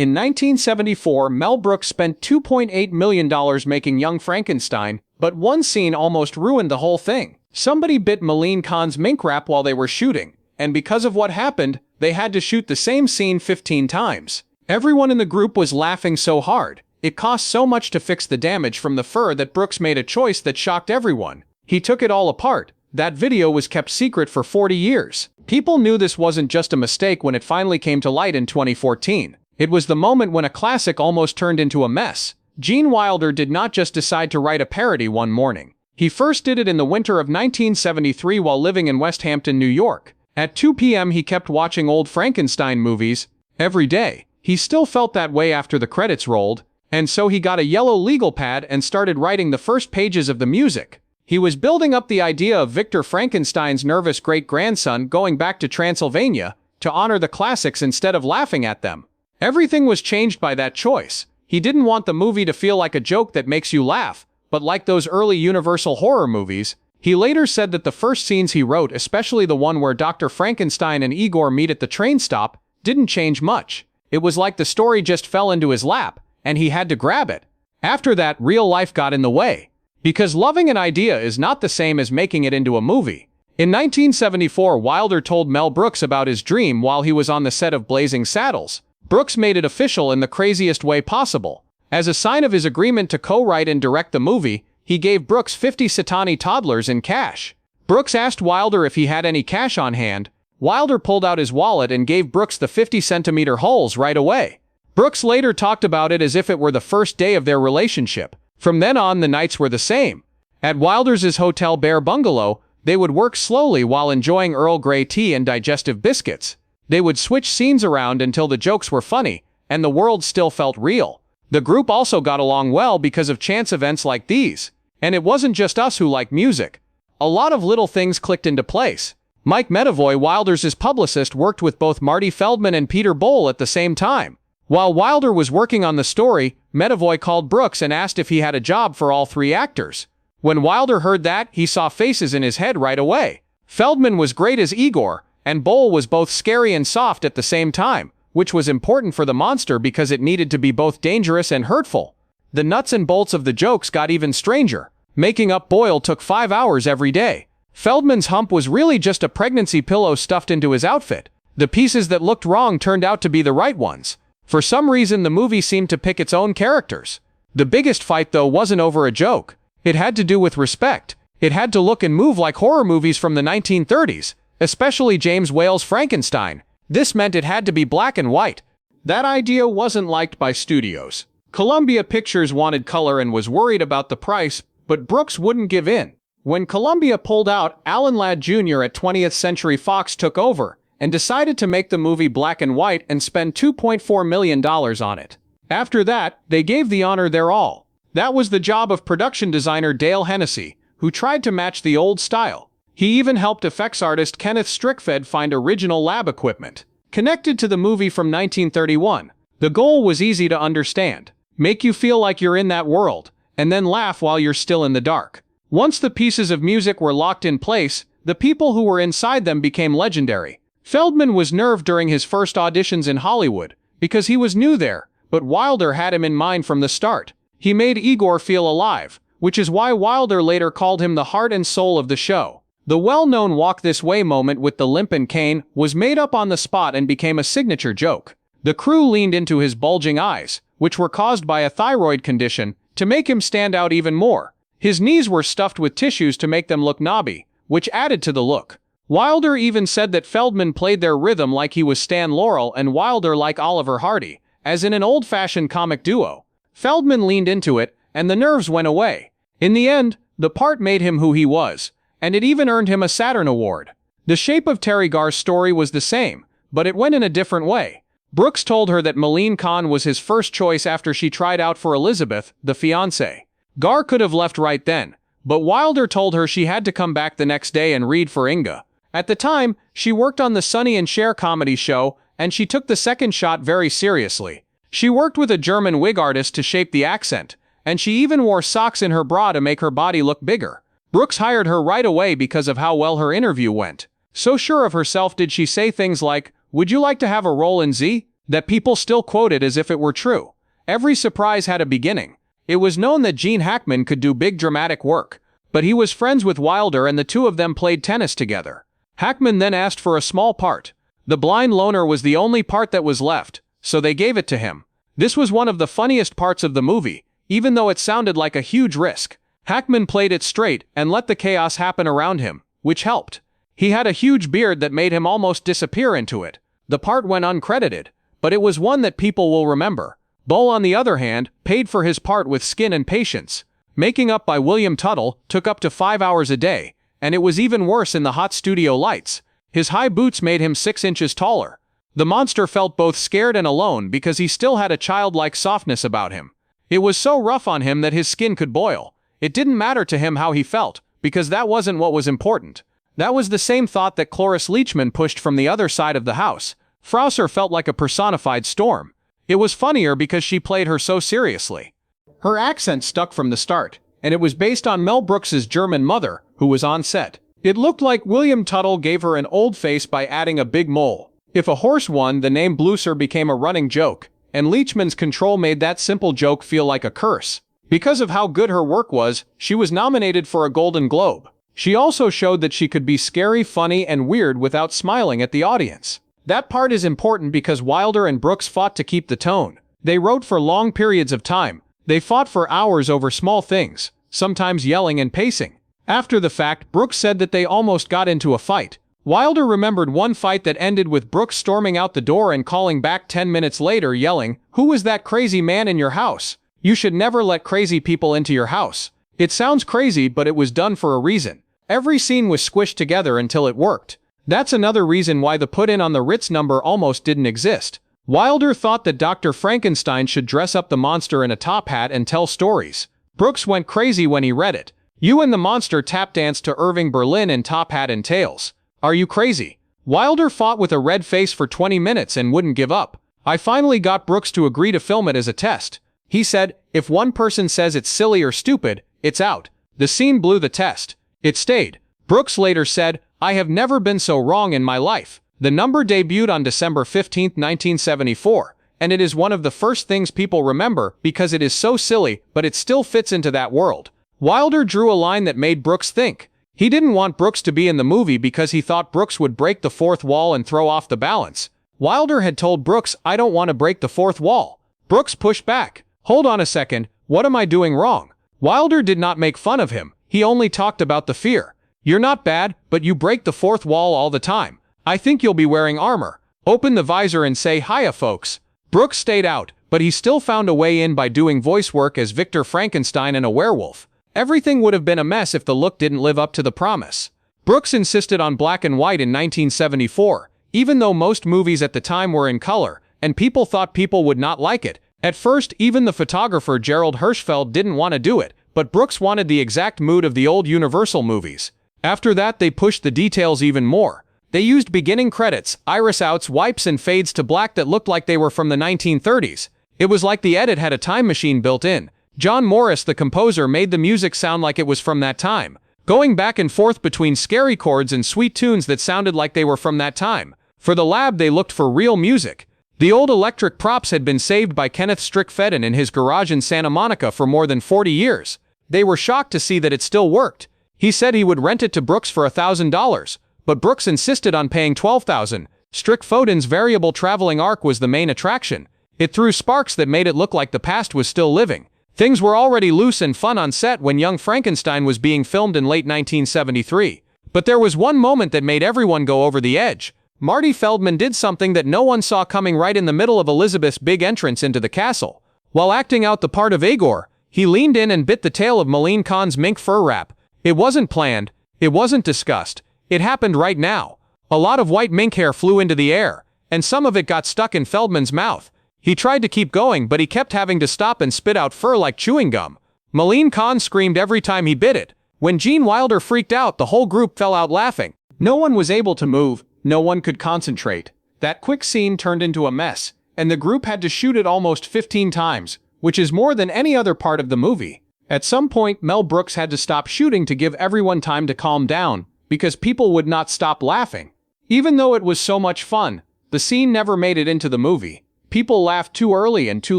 In 1974, Mel Brooks spent $2.8 million making Young Frankenstein, but one scene almost ruined the whole thing. Somebody bit Maleen Khan's mink wrap while they were shooting, and because of what happened, they had to shoot the same scene 15 times. Everyone in the group was laughing so hard. It cost so much to fix the damage from the fur that Brooks made a choice that shocked everyone. He took it all apart. That video was kept secret for 40 years. People knew this wasn't just a mistake when it finally came to light in 2014. It was the moment when a classic almost turned into a mess. Gene Wilder did not just decide to write a parody one morning. He first did it in the winter of 1973 while living in West Hampton, New York. At 2 p.m. he kept watching old Frankenstein movies every day. He still felt that way after the credits rolled, and so he got a yellow legal pad and started writing the first pages of the music. He was building up the idea of Victor Frankenstein's nervous great-grandson going back to Transylvania to honor the classics instead of laughing at them. Everything was changed by that choice. He didn't want the movie to feel like a joke that makes you laugh, but like those early Universal horror movies. He later said that the first scenes he wrote, especially the one where Dr. Frankenstein and Igor meet at the train stop, didn't change much. It was like the story just fell into his lap, and he had to grab it. After that, real life got in the way. Because loving an idea is not the same as making it into a movie. In 1974, Wilder told Mel Brooks about his dream while he was on the set of Blazing Saddles. Brooks made it official in the craziest way possible. As a sign of his agreement to co-write and direct the movie, he gave Brooks 50 Satani toddlers in cash. Brooks asked Wilder if he had any cash on hand. Wilder pulled out his wallet and gave Brooks the 50-centimeter holes right away. Brooks later talked about it as if it were the first day of their relationship. From then on, the nights were the same. At Wilder's Hotel Bear Bungalow, they would work slowly while enjoying Earl Grey tea and digestive biscuits. They would switch scenes around until the jokes were funny, and the world still felt real. The group also got along well because of chance events like these. And it wasn't just us who liked music. A lot of little things clicked into place. Mike Medavoy, Wilder's publicist, worked with both Marty Feldman and Peter Boal at the same time. While Wilder was working on the story, Medavoy called Brooks and asked if he had a job for all three actors. When Wilder heard that, he saw faces in his head right away. Feldman was great as Igor, and Boal was both scary and soft at the same time, which was important for the monster because it needed to be both dangerous and hurtful. The nuts and bolts of the jokes got even stranger. Making up Boyle took 5 hours every day. Feldman's hump was really just a pregnancy pillow stuffed into his outfit. The pieces that looked wrong turned out to be the right ones. For some reason, the movie seemed to pick its own characters. The biggest fight, though, wasn't over a joke. It had to do with respect. It had to look and move like horror movies from the 1930s, especially James Whale's Frankenstein. This meant it had to be black and white. That idea wasn't liked by studios. Columbia Pictures wanted color and was worried about the price, but Brooks wouldn't give in. When Columbia pulled out, Alan Ladd Jr. at 20th Century Fox took over and decided to make the movie black and white and spend $2.4 million on it. After that, they gave the honor their all. That was the job of production designer Dale Hennessy, who tried to match the old style. He even helped effects artist Kenneth Strickfed find original lab equipment. Connected to the movie from 1931, the goal was easy to understand. Make you feel like you're in that world, and then laugh while you're still in the dark. Once the pieces of music were locked in place, the people who were inside them became legendary. Feldman was nerved during his first auditions in Hollywood, because he was new there, but Wilder had him in mind from the start. He made Igor feel alive, which is why Wilder later called him the heart and soul of the show. The well-known Walk This Way moment with the limp and cane was made up on the spot and became a signature joke. The crew leaned into his bulging eyes, which were caused by a thyroid condition, to make him stand out even more. His knees were stuffed with tissues to make them look knobby, which added to the look. Wilder even said that Feldman played their rhythm like he was Stan Laurel and Wilder like Oliver Hardy, as in an old-fashioned comic duo. Feldman leaned into it, and the nerves went away. In the end, the part made him who he was, and it even earned him a Saturn Award. The shape of Terry Garr's story was the same, but it went in a different way. Brooks told her that Maleen Khan was his first choice after she tried out for Elizabeth, the fiancée. Garr could have left right then, but Wilder told her she had to come back the next day and read for Inga. At the time, she worked on the Sonny and Cher comedy show, and she took the second shot very seriously. She worked with a German wig artist to shape the accent, and she even wore socks in her bra to make her body look bigger. Brooks hired her right away because of how well her interview went. So sure of herself did she say things like, "Would you like to have a role in Z?" that people still quoted as if it were true. Every surprise had a beginning. It was known that Gene Hackman could do big dramatic work, but he was friends with Wilder and the two of them played tennis together. Hackman then asked for a small part. The blind loner was the only part that was left, so they gave it to him. This was one of the funniest parts of the movie, even though it sounded like a huge risk. Hackman played it straight and let the chaos happen around him, which helped. He had a huge beard that made him almost disappear into it. The part went uncredited, but it was one that people will remember. Bull, on the other hand, paid for his part with skin and patience. Making up by William Tuttle took up to 5 hours a day, and it was even worse in the hot studio lights. His high boots made him 6 inches taller. The monster felt both scared and alone because he still had a childlike softness about him. It was so rough on him that his skin could boil. It didn't matter to him how he felt, because that wasn't what was important. That was the same thought that Cloris Leachman pushed from the other side of the house. Frausser felt like a personified storm. It was funnier because she played her so seriously. Her accent stuck from the start, and it was based on Mel Brooks's German mother, who was on set. It looked like William Tuttle gave her an old face by adding a big mole. If a horse won, the name Blooper became a running joke, and Leachman's control made that simple joke feel like a curse. Because of how good her work was, she was nominated for a Golden Globe. She also showed that she could be scary, funny, and weird without smiling at the audience. That part is important because Wilder and Brooks fought to keep the tone. They wrote for long periods of time. They fought for hours over small things, sometimes yelling and pacing. After the fact, Brooks said that they almost got into a fight. Wilder remembered one fight that ended with Brooks storming out the door and calling back 10 minutes later yelling, "Who was that crazy man in your house? You should never let crazy people into your house." It sounds crazy, but it was done for a reason. Every scene was squished together until it worked. That's another reason why the put-in on the Ritz number almost didn't exist. Wilder thought that Dr. Frankenstein should dress up the monster in a top hat and tell stories. Brooks went crazy when he read it. "You and the monster tap danced to Irving Berlin in Top Hat and Tails. Are you crazy?" Wilder fought with a red face for 20 minutes and wouldn't give up. "I finally got Brooks to agree to film it as a test." He said, "If one person says it's silly or stupid, it's out." The scene blew the test. It stayed. Brooks later said, "I have never been so wrong in my life." The number debuted on December 15, 1974, and it is one of the first things people remember because it is so silly, but it still fits into that world. Wilder drew a line that made Brooks think. He didn't want Brooks to be in the movie because he thought Brooks would break the fourth wall and throw off the balance. Wilder had told Brooks, "I don't want to break the fourth wall." Brooks pushed back. "Hold on a second, what am I doing wrong?" Wilder did not make fun of him, he only talked about the fear. "You're not bad, but you break the fourth wall all the time. I think you'll be wearing armor. Open the visor and say hiya, folks." Brooks stayed out, but he still found a way in by doing voice work as Victor Frankenstein and a werewolf. Everything would have been a mess if the look didn't live up to the promise. Brooks insisted on black and white in 1974, even though most movies at the time were in color, and people thought people would not like it. At first, even the photographer Gerald Hirschfeld didn't want to do it, but Brooks wanted the exact mood of the old Universal movies. After that, they pushed the details even more. They used beginning credits, iris outs, wipes, and fades to black that looked like they were from the 1930s. It was like the edit had a time machine built in. John Morris, the composer, made the music sound like it was from that time, going back and forth between scary chords and sweet tunes that sounded like they were from that time. For the lab, they looked for real music. The old electric props had been saved by Kenneth Strickfedden in his garage in Santa Monica for more than 40 years. They were shocked to see that it still worked. He said he would rent it to Brooks for $1,000, but Brooks insisted on paying $12,000. Strickfedden's variable traveling arc was the main attraction. It threw sparks that made it look like the past was still living. Things were already loose and fun on set when Young Frankenstein was being filmed in late 1973. But there was one moment that made everyone go over the edge. Marty Feldman did something that no one saw coming right in the middle of Elizabeth's big entrance into the castle. While acting out the part of Agor, he leaned in and bit the tail of Maline Khan's mink fur wrap. It wasn't planned. It wasn't discussed. It happened right now. A lot of white mink hair flew into the air, and some of it got stuck in Feldman's mouth. He tried to keep going, but he kept having to stop and spit out fur like chewing gum. Maline Khan screamed every time he bit it. When Gene Wilder freaked out, the whole group fell out laughing. No one was able to move. No one could concentrate. That quick scene turned into a mess, and the group had to shoot it almost 15 times, which is more than any other part of the movie. At some point, Mel Brooks had to stop shooting to give everyone time to calm down, because people would not stop laughing. Even though it was so much fun, the scene never made it into the movie. People laughed too early and too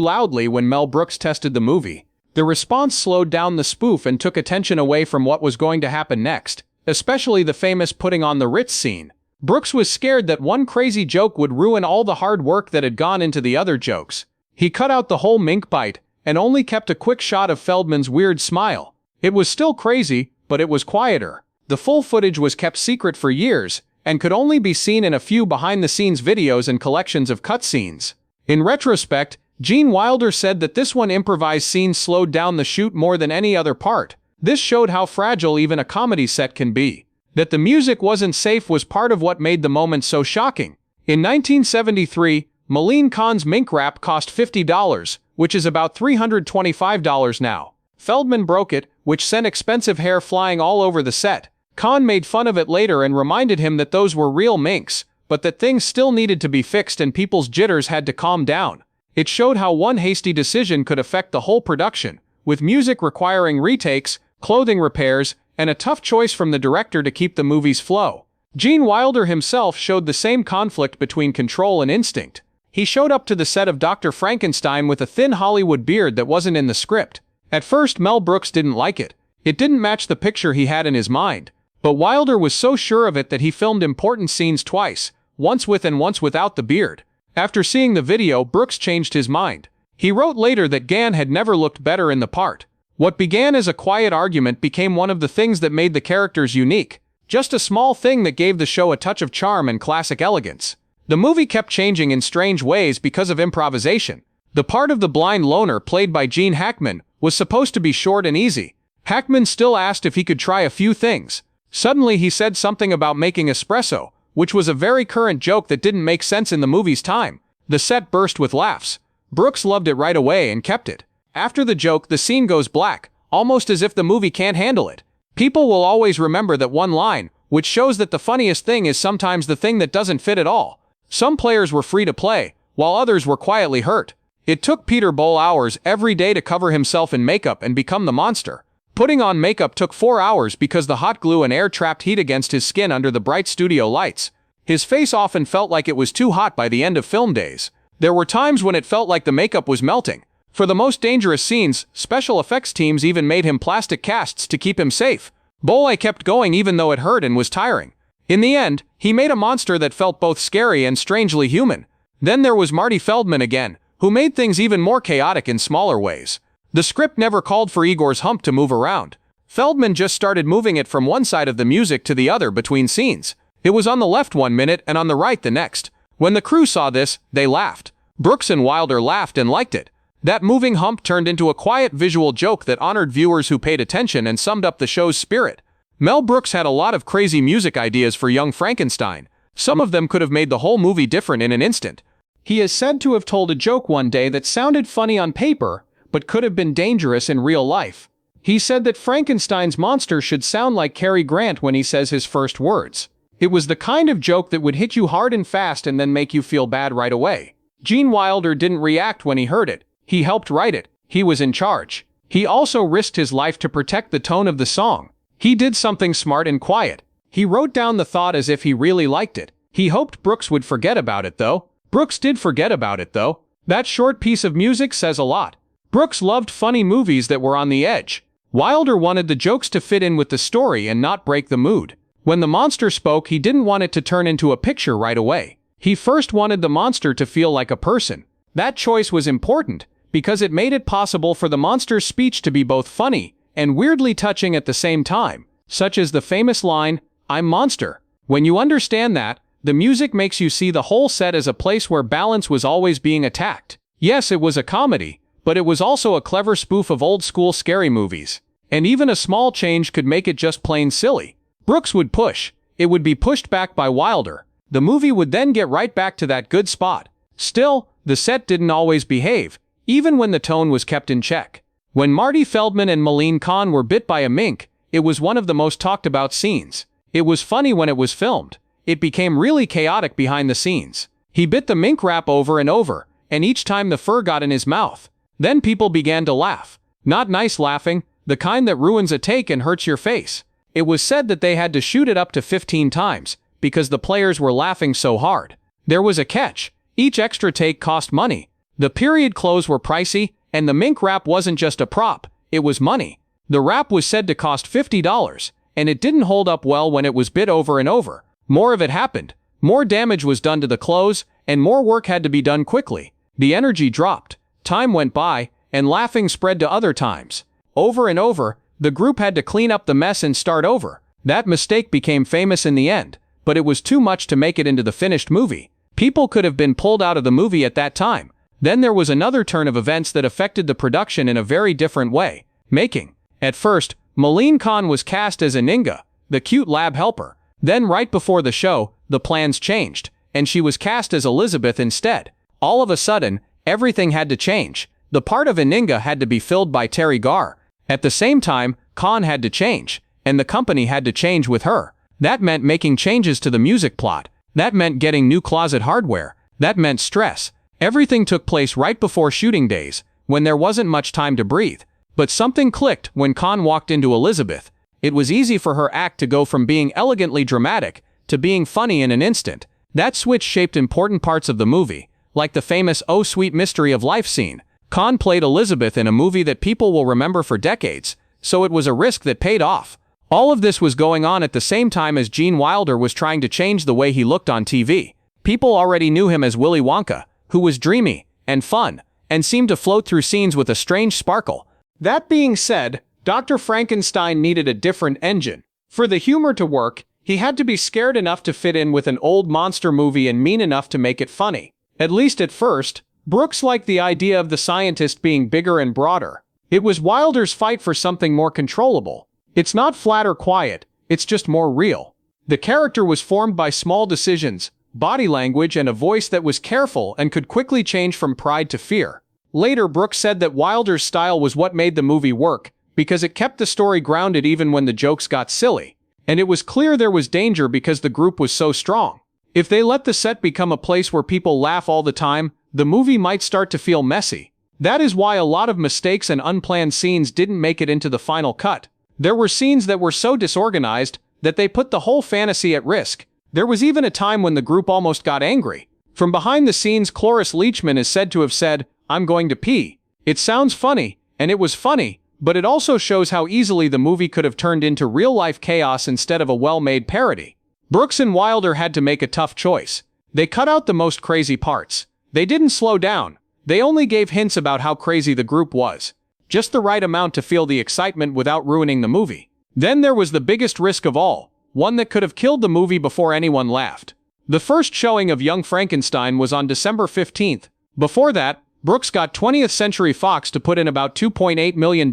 loudly when Mel Brooks tested the movie. The response slowed down the spoof and took attention away from what was going to happen next, especially the famous putting on the Ritz scene. Brooks was scared that one crazy joke would ruin all the hard work that had gone into the other jokes. He cut out the whole mink bite and only kept a quick shot of Feldman's weird smile. It was still crazy, but it was quieter. The full footage was kept secret for years and could only be seen in a few behind-the-scenes videos and collections of cutscenes. In retrospect, Gene Wilder said that this one improvised scene slowed down the shoot more than any other part. This showed how fragile even a comedy set can be. That the music wasn't safe was part of what made the moment so shocking. In 1973, Maleen Khan's mink wrap cost $50, which is about $325 now. Feldman broke it, which sent expensive hair flying all over the set. Khan made fun of it later and reminded him that those were real minks, but that things still needed to be fixed and people's jitters had to calm down. It showed how one hasty decision could affect the whole production, with music requiring retakes, clothing repairs, and a tough choice from the director to keep the movie's flow. Gene Wilder himself showed the same conflict between control and instinct. He showed up to the set of Dr. Frankenstein with a thin Hollywood beard that wasn't in the script. At first, Mel Brooks didn't like it. It didn't match the picture he had in his mind. But Wilder was so sure of it that he filmed important scenes twice, once with and once without the beard. After seeing the video, Brooks changed his mind. He wrote later that Gann had never looked better in the part. What began as a quiet argument became one of the things that made the characters unique. Just a small thing that gave the show a touch of charm and classic elegance. The movie kept changing in strange ways because of improvisation. The part of the blind loner played by Gene Hackman was supposed to be short and easy. Hackman still asked if he could try a few things. Suddenly he said something about making espresso, which was a very current joke that didn't make sense in the movie's time. The set burst with laughs. Brooks loved it right away and kept it. After the joke, the scene goes black, almost as if the movie can't handle it. People will always remember that one line, which shows that the funniest thing is sometimes the thing that doesn't fit at all. Some players were free to play, while others were quietly hurt. It took Peter Boal hours every day to cover himself in makeup and become the monster. Putting on makeup took 4 hours because the hot glue and air trapped heat against his skin under the bright studio lights. His face often felt like it was too hot by the end of film days. There were times when it felt like the makeup was melting. For the most dangerous scenes, special effects teams even made him plastic casts to keep him safe. Boal kept going even though it hurt and was tiring. In the end, he made a monster that felt both scary and strangely human. Then there was Marty Feldman again, who made things even more chaotic in smaller ways. The script never called for Igor's hump to move around. Feldman just started moving it from one side of the music to the other between scenes. It was on the left 1 minute and on the right the next. When the crew saw this, they laughed. Brooks and Wilder laughed and liked it. That moving hump turned into a quiet visual joke that honored viewers who paid attention and summed up the show's spirit. Mel Brooks had a lot of crazy music ideas for Young Frankenstein. Some of them could have made the whole movie different in an instant. He is said to have told a joke one day that sounded funny on paper, but could have been dangerous in real life. He said that Frankenstein's monster should sound like Cary Grant when he says his first words. It was the kind of joke that would hit you hard and fast and then make you feel bad right away. Gene Wilder didn't react when he heard it. He helped write it. He was in charge. He also risked his life to protect the tone of the song. He did something smart and quiet. He wrote down the thought as if he really liked it. He hoped Brooks would forget about it though. Brooks did forget about it though. That short piece of music says a lot. Brooks loved funny movies that were on the edge. Wilder wanted the jokes to fit in with the story and not break the mood. When the monster spoke, he didn't want it to turn into a picture right away. He first wanted the monster to feel like a person. That choice was important, because it made it possible for the monster's speech to be both funny and weirdly touching at the same time, such as the famous line, "I'm monster." When you understand that, the music makes you see the whole set as a place where balance was always being attacked. Yes, it was a comedy, but it was also a clever spoof of old-school scary movies. And even a small change could make it just plain silly. Brooks would push. It would be pushed back by Wilder. The movie would then get right back to that good spot. Still, the set didn't always behave, even when the tone was kept in check. When Marty Feldman and Maleen Khan were bit by a mink, it was one of the most talked about scenes. It was funny when it was filmed. It became really chaotic behind the scenes. He bit the mink wrap over and over, and each time the fur got in his mouth. Then people began to laugh. Not nice laughing, the kind that ruins a take and hurts your face. It was said that they had to shoot it up to 15 times, because the players were laughing so hard. There was a catch. Each extra take cost money. The period clothes were pricey, and the mink wrap wasn't just a prop, it was money. The wrap was said to cost $50, and it didn't hold up well when it was bit over and over. More of it happened. More damage was done to the clothes, and more work had to be done quickly. The energy dropped. Time went by, and laughing spread to other times. Over and over, the group had to clean up the mess and start over. That mistake became famous in the end, but it was too much to make it into the finished movie. People could have been pulled out of the movie at that time. Then there was another turn of events that affected the production in a very different way. Making. At first, Mel Khan was cast as Aninga, the cute lab helper. Then right before the show, the plans changed, and she was cast as Elizabeth instead. All of a sudden, everything had to change. The part of Aninga had to be filled by Terry Garr. At the same time, Khan had to change, and the company had to change with her. That meant making changes to the music plot. That meant getting new closet hardware. That meant stress. Everything took place right before shooting days, when there wasn't much time to breathe. But something clicked when Khan walked into Elizabeth. It was easy for her act to go from being elegantly dramatic to being funny in an instant. That switch shaped important parts of the movie, like the famous "Oh Sweet Mystery of Life" scene. Khan played Elizabeth in a movie that people will remember for decades, so it was a risk that paid off. All of this was going on at the same time as Gene Wilder was trying to change the way he looked on TV. People already knew him as Willy Wonka, who was dreamy and fun, and seemed to float through scenes with a strange sparkle. That being said, Dr. Frankenstein needed a different engine. For the humor to work, he had to be scared enough to fit in with an old monster movie and mean enough to make it funny. At least at first, Brooks liked the idea of the scientist being bigger and broader. It was Wilder's fight for something more controllable. It's not flat or quiet, it's just more real. The character was formed by small decisions, body language, and a voice that was careful and could quickly change from pride to fear. Later, Brooks said that Wilder's style was what made the movie work, because it kept the story grounded even when the jokes got silly. And it was clear there was danger because the group was so strong. If they let the set become a place where people laugh all the time, the movie might start to feel messy. That is why a lot of mistakes and unplanned scenes didn't make it into the final cut. There were scenes that were so disorganized that they put the whole fantasy at risk. There was even a time when the group almost got angry. From behind the scenes, Cloris Leachman is said to have said, "I'm going to pee." It sounds funny, and it was funny, but it also shows how easily the movie could have turned into real-life chaos instead of a well-made parody. Brooks and Wilder had to make a tough choice. They cut out the most crazy parts. They didn't slow down. They only gave hints about how crazy the group was. Just the right amount to feel the excitement without ruining the movie. Then there was the biggest risk of all, one that could have killed the movie before anyone laughed. The first showing of Young Frankenstein was on December 15th. Before that, Brooks got 20th Century Fox to put in about $2.8 million,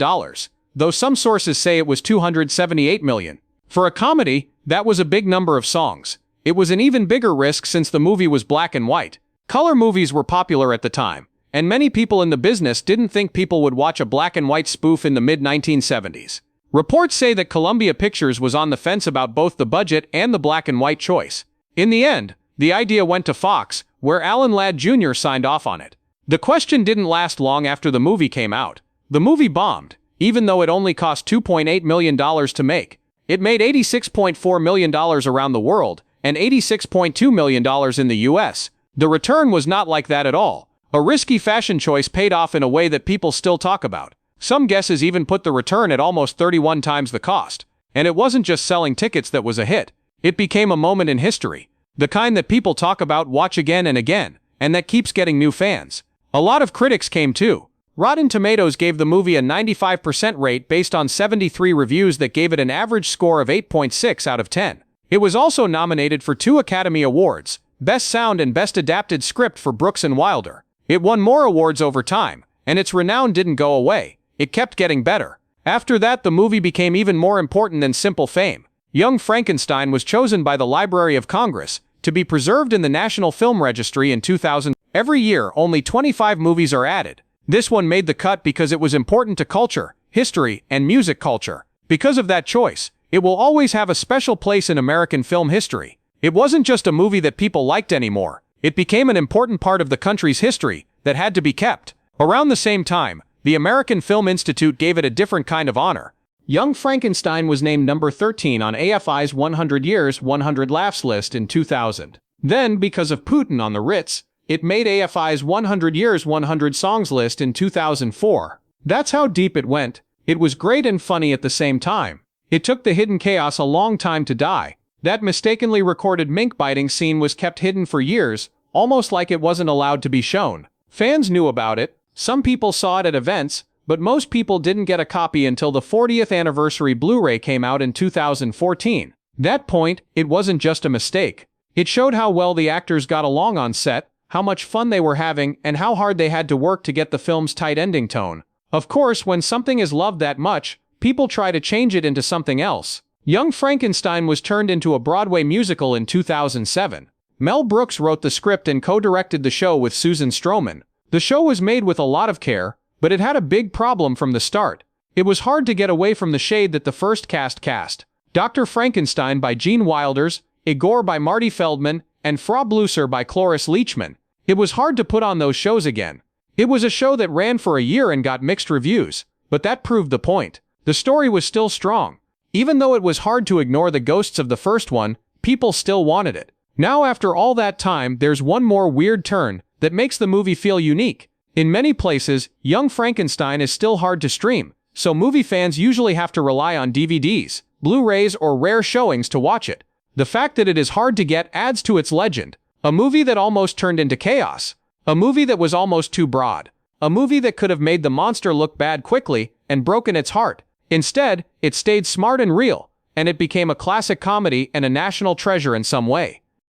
though some sources say it was $278 million. For a comedy, that was a big number of songs. It was an even bigger risk since the movie was black and white. Color movies were popular at the time, and many people in the business didn't think people would watch a black and white spoof in the mid-1970s. Reports say that Columbia Pictures was on the fence about both the budget and the black and white choice. In the end, the idea went to Fox, where Alan Ladd Jr. signed off on it. The question didn't last long after the movie came out. The movie bombed, even though it only cost $2.8 million to make. It made $86.4 million around the world, and $86.2 million in the US. The return was not like that at all. A risky fashion choice paid off in a way that people still talk about. Some guesses even put the return at almost 31 times the cost. And it wasn't just selling tickets that was a hit. It became a moment in history. The kind that people talk about, watch again and again, and that keeps getting new fans. A lot of critics came too. Rotten Tomatoes gave the movie a 95% rate based on 73 reviews that gave it an average score of 8.6 out of 10. It was also nominated for 2 Academy Awards, Best Sound and Best Adapted Script for Brooks and Wilder. It won more awards over time, and its renown didn't go away. It kept getting better. After that, the movie became even more important than simple fame. Young Frankenstein was chosen by the Library of Congress to be preserved in the National Film Registry in 2000. Every year, only 25 movies are added. This one made the cut because it was important to culture, history, and music culture. Because of that choice, it will always have a special place in American film history. It wasn't just a movie that people liked anymore. It became an important part of the country's history that had to be kept. Around the same time, the American Film Institute gave it a different kind of honor. Young Frankenstein was named number 13 on AFI's 100 Years, 100 Laughs list in 2000. Then, because of Putin on the Ritz, It made AFI's 100 Years 100 Songs list in 2004. That's how deep it went. It was great and funny at the same time. It took the hidden chaos a long time to die. That mistakenly recorded mink-biting scene was kept hidden for years, almost like it wasn't allowed to be shown. Fans knew about it, some people saw it at events, but most people didn't get a copy until the 40th anniversary Blu-ray came out in 2014. That point, it wasn't just a mistake. It showed how well the actors got along on set, how much fun they were having, and how hard they had to work to get the film's tight ending tone. Of course, when something is loved that much, people try to change it into something else. Young Frankenstein was turned into a Broadway musical in 2007. Mel Brooks wrote the script and co-directed the show with Susan Stroman. The show was made with a lot of care, but it had a big problem from the start. It was hard to get away from the shade that the first cast. Dr. Frankenstein by Gene Wilders, Igor by Marty Feldman, and Frau Blücher by Cloris Leachman. It was hard to put on those shows again. It was a show that ran for a year and got mixed reviews, but that proved the point. The story was still strong. Even though it was hard to ignore the ghosts of the first one, people still wanted it. Now after all that time, there's one more weird turn that makes the movie feel unique. In many places, Young Frankenstein is still hard to stream, so movie fans usually have to rely on DVDs, Blu-rays, or rare showings to watch it. The fact that it is hard to get adds to its legend. A movie that almost turned into chaos. A movie that was almost too broad. A movie that could have made the monster look bad quickly and broken its heart. Instead, it stayed smart and real, and it became a classic comedy and a national treasure in some way.